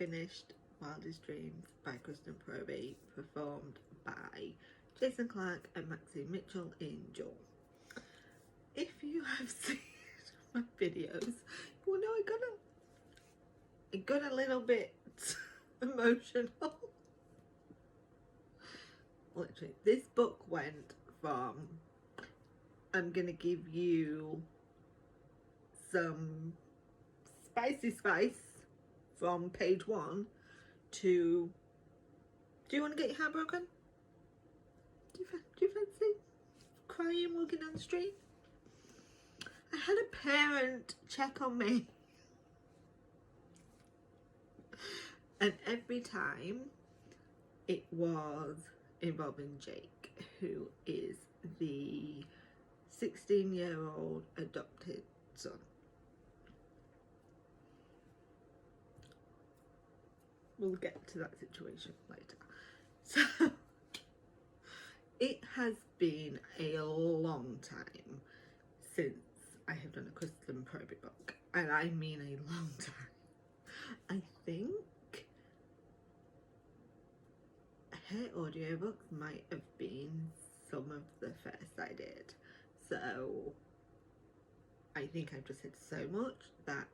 finished Wildest Dreams by Kristen Proby, performed by Jason Clarke and Maxine Mitchell in Jewel. If you have seen my videos, you will know I got a little bit emotional. Literally, this book went from, I'm gonna give you some spicy spice from page 1 to, do you want to get your hair broken? Do you fancy crying walking down the street? I had a parent check on me, and every time it was involving Jake, who is the 16-year-old adopted son. We'll get to that situation later. So it has been a long time since I have done a Kristen Proby book, and I mean a long time. I think her audiobooks might have been some of the first I did, so I think I've just had so much that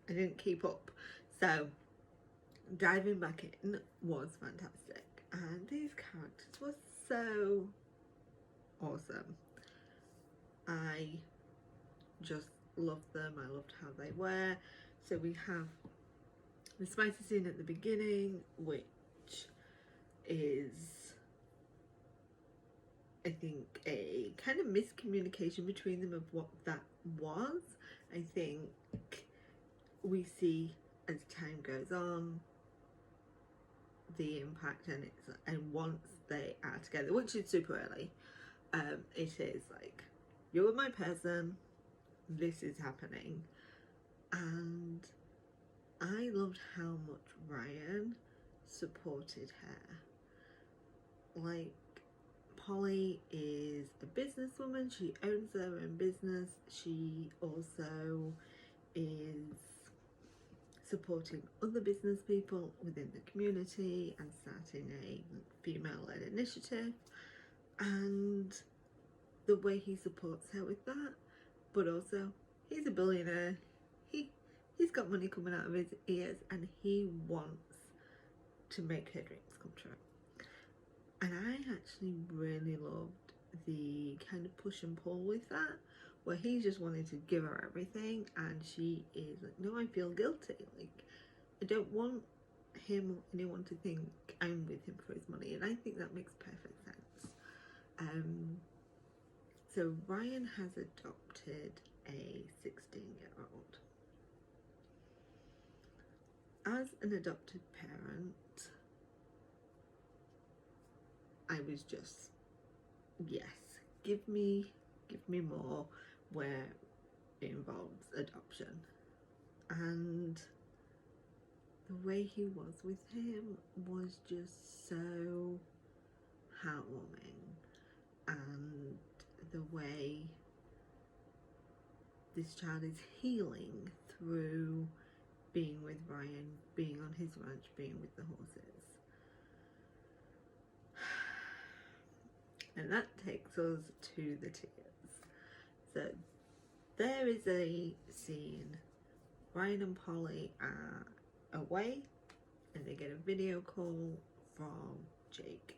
I didn't keep up. So diving back in was fantastic, and these characters were so awesome. I just loved them. I loved how they were. So we have the spicy scene at the beginning, which is, I think, a kind of miscommunication between them of what that was. I think we see as time goes on the impact, and once they are together, which is super early, it is like, you're my person, this is happening. And I loved how much Ryan supported her. Like, Polly is a businesswoman, she owns her own business, she also is supporting other business people within the community and starting a female-led initiative, and the way he supports her with that. But also, he's a billionaire, he's got money coming out of his ears, and he wants to make her dreams come true. And I actually really loved the kind of push and pull with that, where he just wanted to give her everything, and she is like, no, I feel guilty. Like, I don't want him or anyone to think I'm with him for his money, and I think that makes perfect sense. So Ryan has adopted a 16-year-old. As an adopted parent, I was just, yes, give me more where it involves adoption. And the way he was with him was just so heartwarming, and the way this child is healing through being with Ryan, being on his ranch, being with the horses. And that takes us to the tears. So there is a scene, Ryan and Polly are away, and they get a video call from Jake,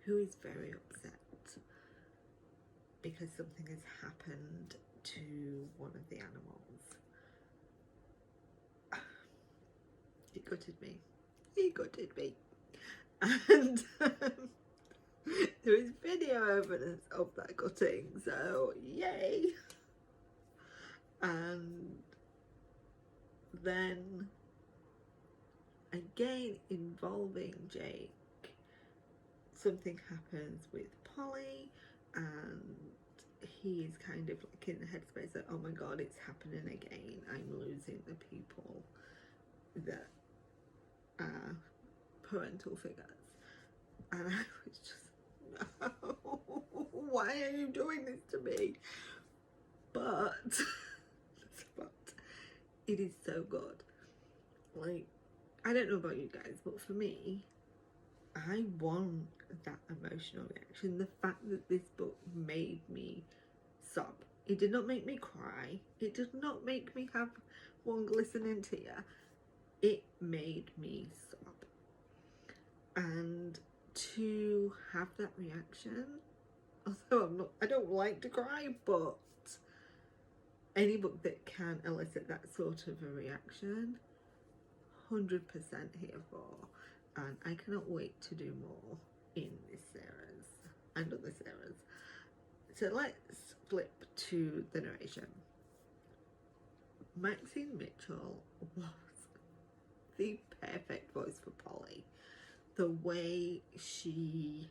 who is very upset because something has happened to one of the animals. He gutted me. And there is video evidence of that gutting, so yay. And then again, involving Jake, something happens with Polly, and he is kind of like in the headspace that, oh my god, it's happening again, I'm losing the people that are parental figures. And I was just, no, why are you doing this to me? But it is so good. like, I don't know about you guys, but for me, I want that emotional reaction. The fact that this book made me sob. It did not make me cry. It did not make me have one glistening tear. It made me sob. And to have that reaction, although I don't like to cry, but any book that can elicit that sort of a reaction, 100% here for. And I cannot wait to do more in this series and other series. So let's flip to the narration. Maxine Mitchell was the perfect voice for Polly. The way she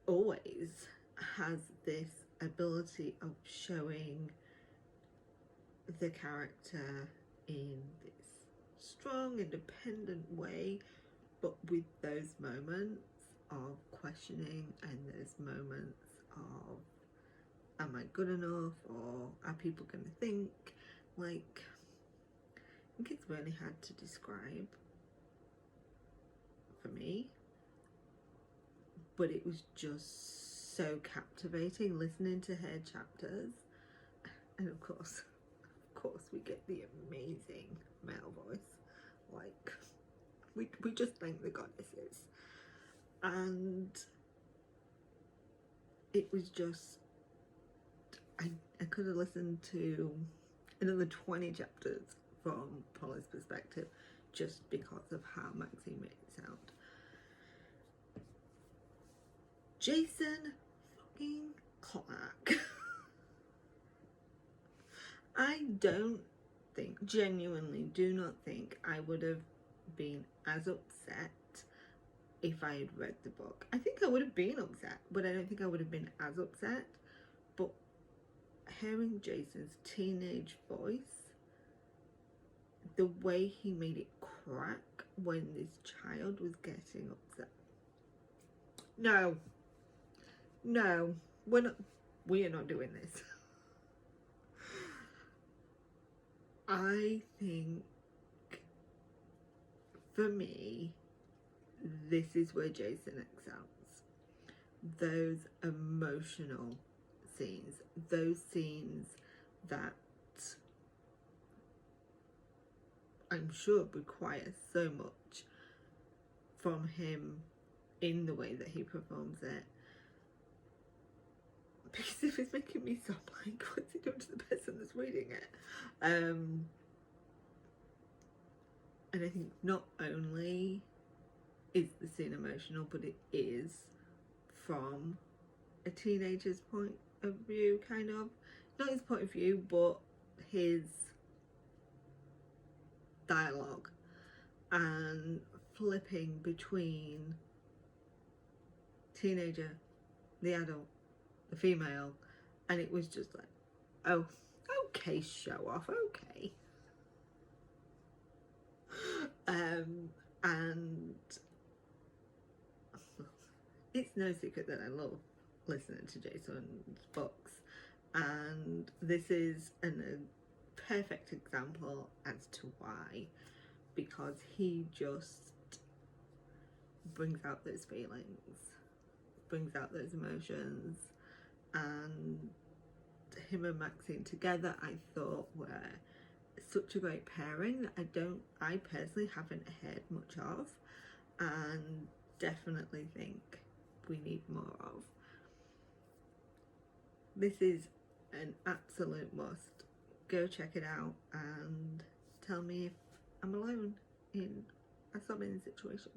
always has this ability of showing the character in this strong, independent way, but with those moments of questioning and those moments of, am I good enough, or are people going to think? Like, I think it's really hard to describe for me, but it was just so captivating listening to her chapters. And of course we get the amazing male voice. Like, we just thank the goddesses. And it was just, I could have listened to another 20 chapters from Polly's perspective just because of how Maxine made it sound. Jason fucking Clarke. I don't think, genuinely do not think I would have been as upset if I had read the book. I think I would have been upset, but I don't think I would have been as upset. But hearing Jason's teenage voice, the way he made it crack when this child was getting upset. No, we are not doing this. I think, for me, this is where Jason excels. Those emotional scenes, those scenes that I'm sure require so much from him in the way that he performs it. Because if it's making me sob, like, what's he doing to the person that's reading it? And I think not only is the scene emotional, but it is from a teenager's point of view, kind of. Not his point of view, but his dialogue and flipping between teenager, the adult, the female, and it was just like, oh, okay, show off, okay. And it's no secret that I love listening to Jason's books, and this is a perfect example as to why, because he just brings out those feelings, brings out those emotions. And him and Maxine together, I thought, were such a great pairing that I personally haven't heard much of, and definitely think we need more of. This is an absolute must. Go check it out and tell me if I'm alone in a sobbing situation.